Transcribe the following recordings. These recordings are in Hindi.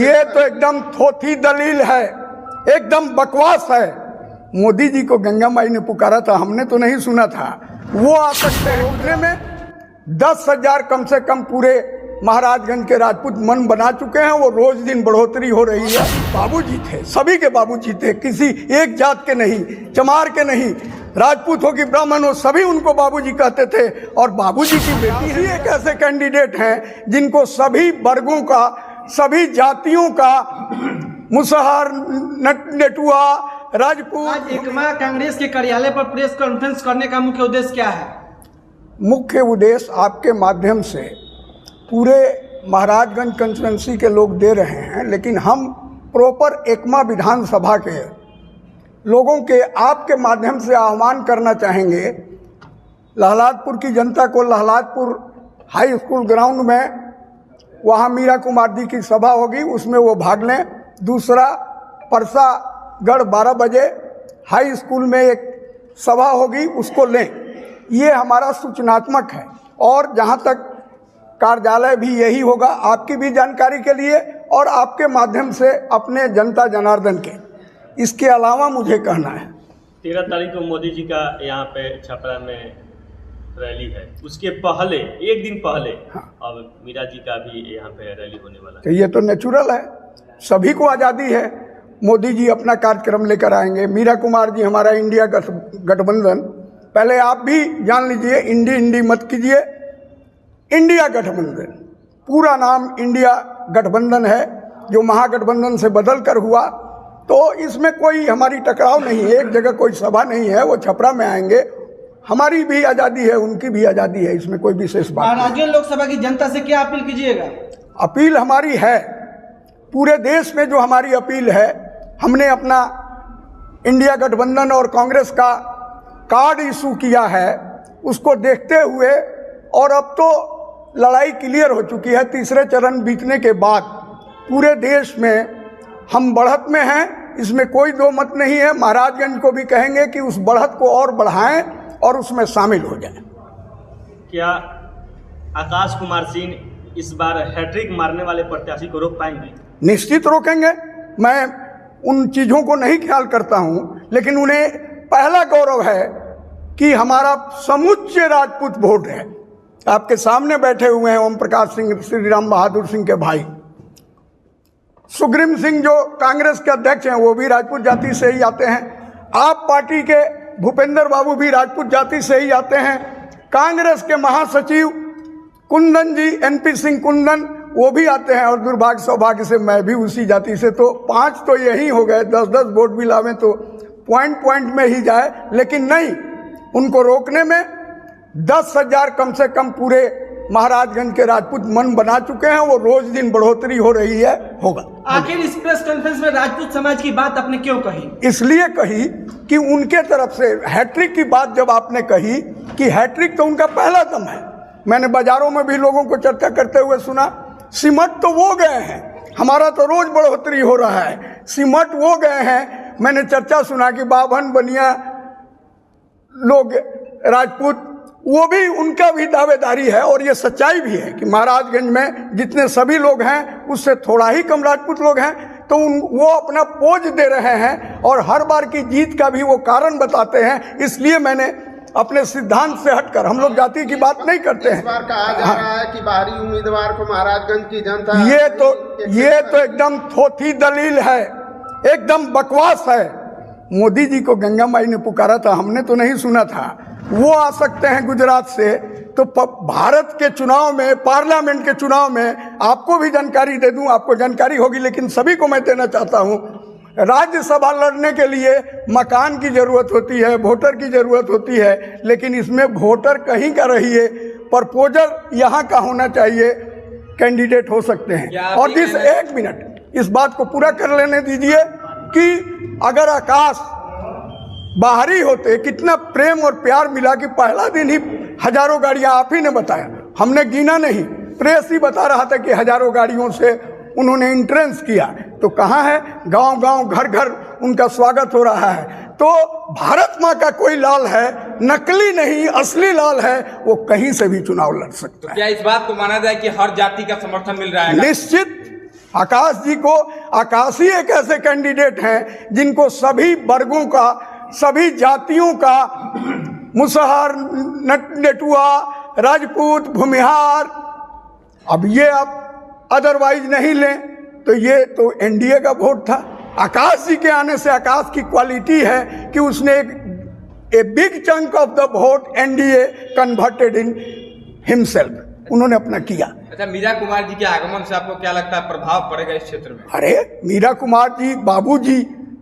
ये तो एकदम थोथी दलील है, एकदम बकवास है। मोदी जी को गंगा माई ने पुकारा था, हमने तो नहीं सुना था। वो आ सकते हैं उतने में 10,000 कम से कम पूरे महाराजगंज के राजपूत मन बना चुके हैं। वो रोज दिन बढ़ोतरी हो रही है। बाबूजी थे, सभी के बाबूजी थे, किसी एक जात के नहीं, चमार के नहीं, राजपूत हो कि ब्राह्मण हो, सभी उनको बाबूजी कहते थे। और बाबूजी की बेटी ही एक ऐसे कैंडिडेट हैं जिनको सभी वर्गों का, सभी जातियों का, मुसहर, नेटुआ, राजपूत। आज एकमा कांग्रेस के कार्यालय पर प्रेस कॉन्फ्रेंस करने का मुख्य उद्देश्य क्या है? मुख्य उद्देश्य आपके माध्यम से पूरे महाराजगंज कंस्टिट्यूंसी के लोग दे रहे हैं, लेकिन हम प्रॉपर एकमा विधानसभा के लोगों के आपके माध्यम से आह्वान करना चाहेंगे। लहलादपुर की जनता को लहलादपुर हाई स्कूल ग्राउंड में वहाँ मीरा कुमार जी की सभा होगी, उसमें वो भाग लें। दूसरा, परसागढ़ 12 बजे हाई स्कूल में एक सभा होगी, उसको लें। ये हमारा सूचनात्मक है। और जहाँ तक कार्यालय भी यही होगा, आपकी भी जानकारी के लिए और आपके माध्यम से अपने जनता जनार्दन के। इसके अलावा मुझे कहना है 13 तारीख को मोदी जी का यहाँ पे छपरा में रैली है, उसके पहले एक दिन पहले अब मीरा जी का भी यहाँ पे रैली होने वाला है। तो ये तो नेचुरल है, सभी को आज़ादी है। मोदी जी अपना कार्यक्रम लेकर आएंगे, मीरा कुमार जी हमारा इंडिया गठबंधन। पहले आप भी जान लीजिए, इंडी मत कीजिए, इंडिया गठबंधन, पूरा नाम इंडिया गठबंधन है, जो महागठबंधन से बदल कर हुआ। तो इसमें कोई हमारी टकराव नहीं है, एक जगह कोई सभा नहीं है। वो छपरा में आएंगे, हमारी भी आज़ादी है, उनकी भी आज़ादी है, इसमें कोई विशेष बात नहीं। राज्य लोकसभा की जनता से क्या अपील कीजिएगा? अपील हमारी है, पूरे देश में जो हमारी अपील है, हमने अपना इंडिया गठबंधन और कांग्रेस का कार्ड इशू किया है, उसको देखते हुए, और अब तो लड़ाई क्लियर हो चुकी है। तीसरे चरण बीतने के बाद पूरे देश में हम बढ़त में हैं, इसमें कोई दो मत नहीं है। महाराजगंज को भी कहेंगे कि उस बढ़त को और बढ़ाएं और उसमें शामिल हो जाएं। क्या आकाश कुमार सिंह इस बार हैट्रिक मारने वाले प्रत्याशी को रोक पाएंगे? निश्चित रोकेंगे। मैं उन चीज़ों को नहीं ख्याल करता हूं, लेकिन उन्हें पहला गौरव है कि हमारा समुच्चय राजपूत वोट है। आपके सामने बैठे हुए हैं ओम प्रकाश सिंह, श्री राम बहादुर सिंह के भाई, सुग्रीव सिंह जो कांग्रेस के अध्यक्ष हैं, वो भी राजपूत जाति से ही आते हैं। आप पार्टी के भूपेंद्र बाबू भी राजपूत जाति से ही आते हैं। कांग्रेस के महासचिव कुंदन जी, NP सिंह कुंदन, वो भी आते हैं। और दुर्भाग्य सौभाग्य से मैं भी उसी जाति से, तो 5 तो यही हो गए। 10-10 वोट भी लावें तो पॉइंट में ही जाए, लेकिन नहीं, उनको रोकने में 10,000 कम से कम पूरे महाराजगंज के राजपूत मन बना चुके हैं। वो रोज दिन बढ़ोतरी हो रही है, होगा। आखिर इस प्रेस कॉन्फ्रेंस में राजपूत समाज की बात आपने क्यों कही? इसलिए कही कि उनके तरफ से हैट्रिक की बात जब आपने कही कि हैट्रिक तो उनका पहला दम है। मैंने बाजारों में भी लोगों को चर्चा करते हुए सुना, सिमट तो वो गए हैं, हमारा तो रोज बढ़ोतरी हो रहा है, सिमट वो गए हैं। मैंने चर्चा सुना कि बाभन बनिया लोग राजपूत, वो भी, उनका भी दावेदारी है। और ये सच्चाई भी है कि महाराजगंज में जितने सभी लोग हैं, उससे थोड़ा ही कम राजपूत लोग हैं। तो वो अपना पोज दे रहे हैं और हर बार की जीत का भी वो कारण बताते हैं। इसलिए मैंने अपने सिद्धांत से हटकर, हम लोग जाति की बात नहीं करते हैं। इस बार कहा जा रहा है कि बाहरी उम्मीदवार को महाराजगंज की जनता, ये तो एकदम थोथी दलील है, एकदम बकवास है। मोदी जी को गंगा माई ने पुकारा था, हमने तो नहीं सुना था। वो आ सकते हैं गुजरात से, तो भारत के चुनाव में, पार्लियामेंट के चुनाव में आपको भी जानकारी दे दूं, आपको जानकारी होगी, लेकिन सभी को मैं देना चाहता हूं। राज्यसभा लड़ने के लिए मकान की जरूरत होती है, वोटर की जरूरत होती है, लेकिन इसमें वोटर कहीं का रहिए, प्रपोजल यहाँ का होना चाहिए, कैंडिडेट हो सकते हैं। और एक मिनट, इस बात को पूरा कर लेने दीजिए कि अगर आकाश बाहरी होते, कितना प्रेम और प्यार मिला कि पहला दिन ही हजारों गाड़ियां, आप ही ने बताया, हमने गिना नहीं, प्रेस ही बता रहा था कि हजारों गाड़ियों से उन्होंने एंट्रेंस किया। तो कहाँ है, गांव-गांव, घर-घर उनका स्वागत हो रहा है। तो भारत माँ का कोई लाल है, नकली नहीं, असली लाल है, वो कहीं से भी चुनाव लड़ सकता है। क्या इस बात को माना जाए कि हर जाति का समर्थन मिल रहा है? निश्चित, आकाश जी को, आकाश ही एक ऐसे कैंडिडेट हैं जिनको सभी वर्गों का, सभी जातियों का, मुसहर, नेटुआ, राजपूत, भूमिहार, अब ये आप अदरवाइज नहीं लें तो ये तो एनडीए का वोट था। आकाश जी के आने से आकाश की क्वालिटी है कि उसने a big chunk of the vote NDA converted in himself, उन्होंने अपना किया। अच्छा, मीरा कुमार जी के आगमन से आपको क्या लगता है प्रभाव पड़ेगा इस क्षेत्र में? अरे मीरा कुमार जी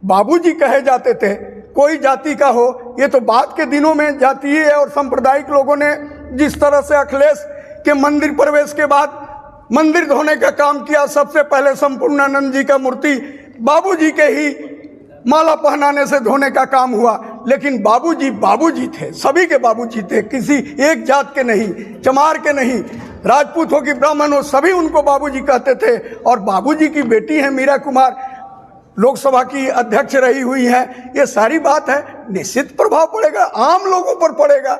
बाबूजी कहे जाते थे, कोई जाति का हो, ये तो बाद के दिनों में जातीय और सांप्रदायिक लोगों ने जिस तरह से अखिलेश के मंदिर प्रवेश के बाद मंदिर धोने का काम किया, सबसे पहले संपूर्णानंद जी का मूर्ति बाबूजी के ही माला पहनाने से धोने का काम हुआ, लेकिन बाबूजी थे, सभी के बाबूजी थे, किसी एक जात के नहीं, चमार के नहीं, राजपूत हो कि ब्राह्मण हो, सभी उनको बाबूजी कहते थे। और बाबूजी की बेटी है मीरा कुमार, लोकसभा की अध्यक्ष रही हुई है, ये सारी बात है, निश्चित प्रभाव पड़ेगा, आम लोगों पर पड़ेगा।